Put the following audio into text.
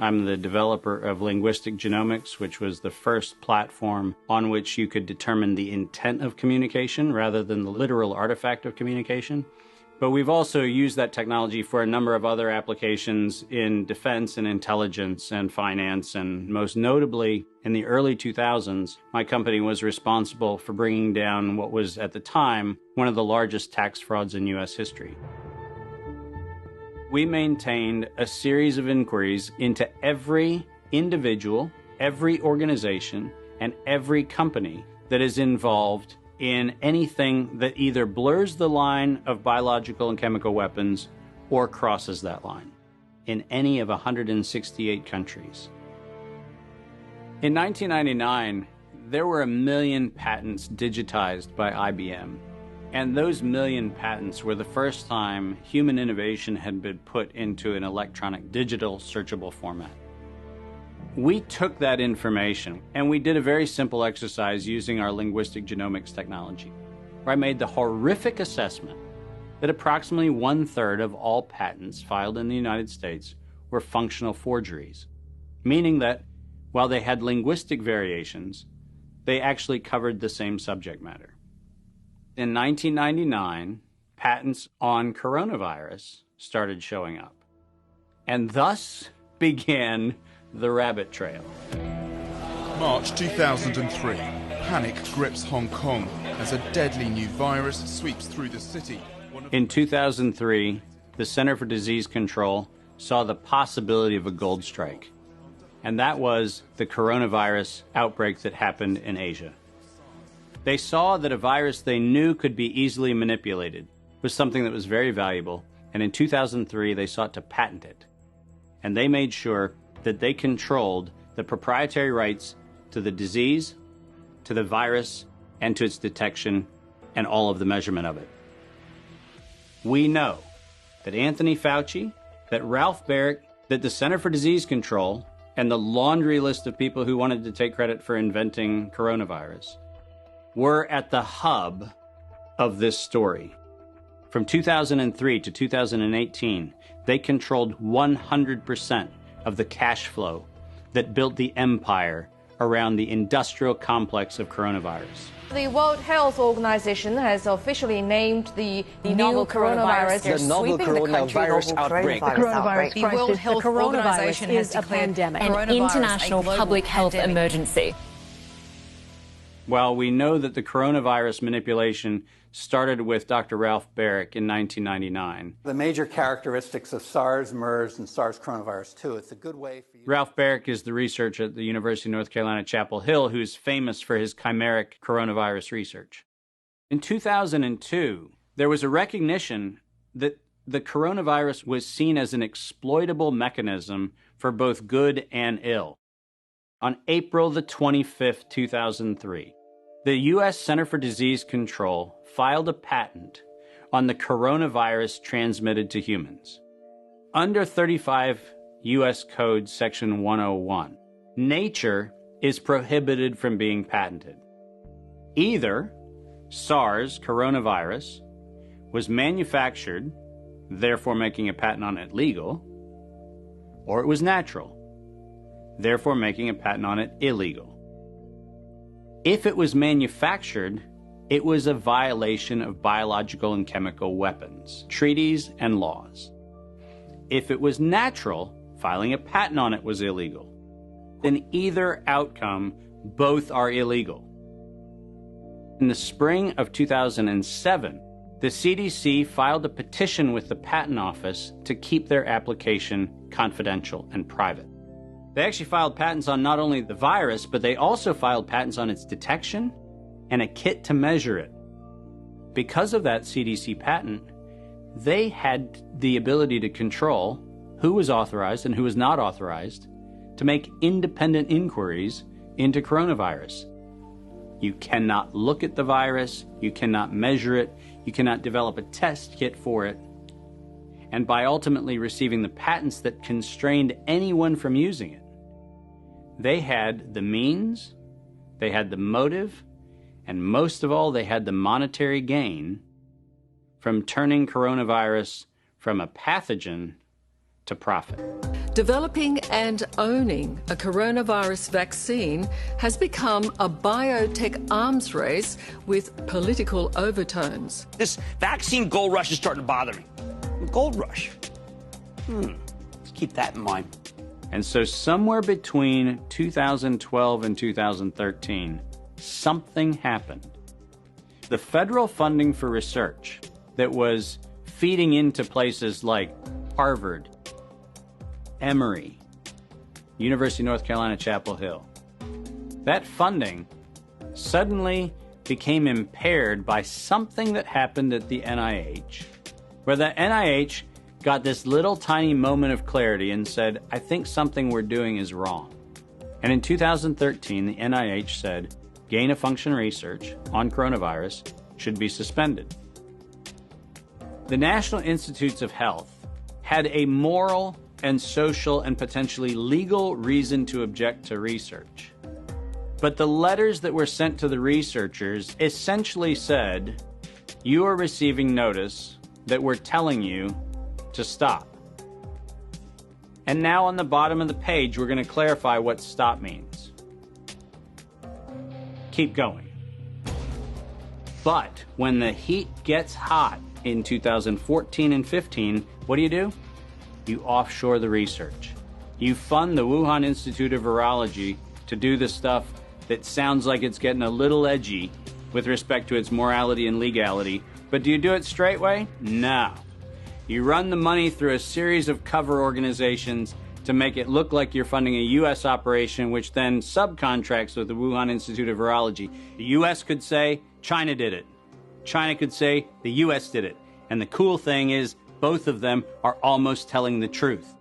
I'm the developer of Linguistic Genomics, which was the first platform on which you could determine the intent of communication rather than the literal artifact of communication. But we've also used that technology for a number of other applications in defense and intelligence and finance, and most notably, in the early 2000s, my company was responsible for bringing down what was, at the time, one of the largest tax frauds in U.S. history. We maintained a series of inquiries into every individual, every organization, and every company that is involved in anything that either blurs the line of biological and chemical weapons or crosses that line in any of 168 countries. In 1999, there were 1 million patents digitized by IBM. And those 1 million patents were the first time human innovation had been put into an electronic digital searchable format. We took that information and we did a very simple exercise using our linguistic genomics technology, where I made the horrific assessment that approximately 1/3 of all patents filed in the United States were functional forgeries, meaning that while they had linguistic variations, they actually covered the same subject matter. In 1999, patents on coronavirus started showing up, and thus began the rabbit trail. March 2003, panic grips Hong Kong as a deadly new virus sweeps through the city. In 2003, the Center for Disease Control saw the possibility of a gold strike, and that was the coronavirus outbreak that happened in Asia. They saw that a virus they knew could be easily manipulated was something that was very valuable, and in 2003 they sought to patent it. And they made sure that they controlled the proprietary rights to the disease, to the virus, and to its detection, and all of the measurement of it. We know that Anthony Fauci, that Ralph Baric, that the Center for Disease Control, and the laundry list of people who wanted to take credit for inventing coronavirus were at the hub of this story. From 2003 to 2018, they controlled 100% of the cash flow that built the empire around the industrial complex of coronavirus. The World Health Organization has officially named the novel coronavirus the novel coronavirus outbreak. The coronavirus The World Health Organization has declared an international public health emergency. While we know that the coronavirus manipulation started with Dr. Ralph Baric in 1999. The major characteristics of SARS, MERS, and SARS coronavirus 2, it's a good way for you... Ralph Baric is the researcher at the University of North Carolina, Chapel Hill, who's famous for his chimeric coronavirus research. In 2002, there was a recognition that the coronavirus was seen as an exploitable mechanism for both good and ill. On April the 25th, 2003, the U.S. Center for Disease Control filed a patent on the coronavirus transmitted to humans. Under 35 U.S. Code Section 101, nature is prohibited from being patented. Either SARS coronavirus was manufactured, therefore making a patent on it legal, or it was natural, therefore making a patent on it illegal. If it was manufactured, it was a violation of biological and chemical weapons, treaties, and laws. If it was natural, filing a patent on it was illegal. In either outcome, both are illegal. In the spring of 2007, the CDC filed a petition with the Patent Office to keep their application confidential and private. They actually filed patents on not only the virus, but they also filed patents on its detection and a kit to measure it. Because of that CDC patent, they had the ability to control who was authorized and who was not authorized to make independent inquiries into coronavirus. You cannot look at the virus, you cannot measure it, you cannot develop a test kit for it. And by ultimately receiving the patents that constrained anyone from using it, they had the means, they had the motive, and most of all, they had the monetary gain from turning coronavirus from a pathogen to profit. Developing and owning a coronavirus vaccine has become a biotech arms race with political overtones. This vaccine gold rush is starting to bother me. Gold rush. Let's keep that in mind. And so somewhere between 2012 and 2013, something happened. The federal funding for research that was feeding into places like Harvard, Emory, University of North Carolina, Chapel Hill, that funding suddenly became impaired by something that happened at the NIH, where the NIH got this little tiny moment of clarity and said, I think something we're doing is wrong. And in 2013, the NIH said, gain-of-function research on coronavirus should be suspended. The National Institutes of Health had a moral and social and potentially legal reason to object to research. But the letters that were sent to the researchers essentially said, you are receiving notice that we're telling you to stop. And now on the bottom of the page, we're going to clarify what stop means. Keep going. But when the heat gets hot in 2014 and 15, what do? You offshore the research. You fund the Wuhan Institute of Virology to do the stuff that sounds like it's getting a little edgy with respect to its morality and legality. But do you do it straight way? No. You run the money through a series of cover organizations to make it look like you're funding a U.S. operation, which then subcontracts with the Wuhan Institute of Virology. The U.S. could say, China did it. China could say, the U.S. did it. And the cool thing is, both of them are almost telling the truth.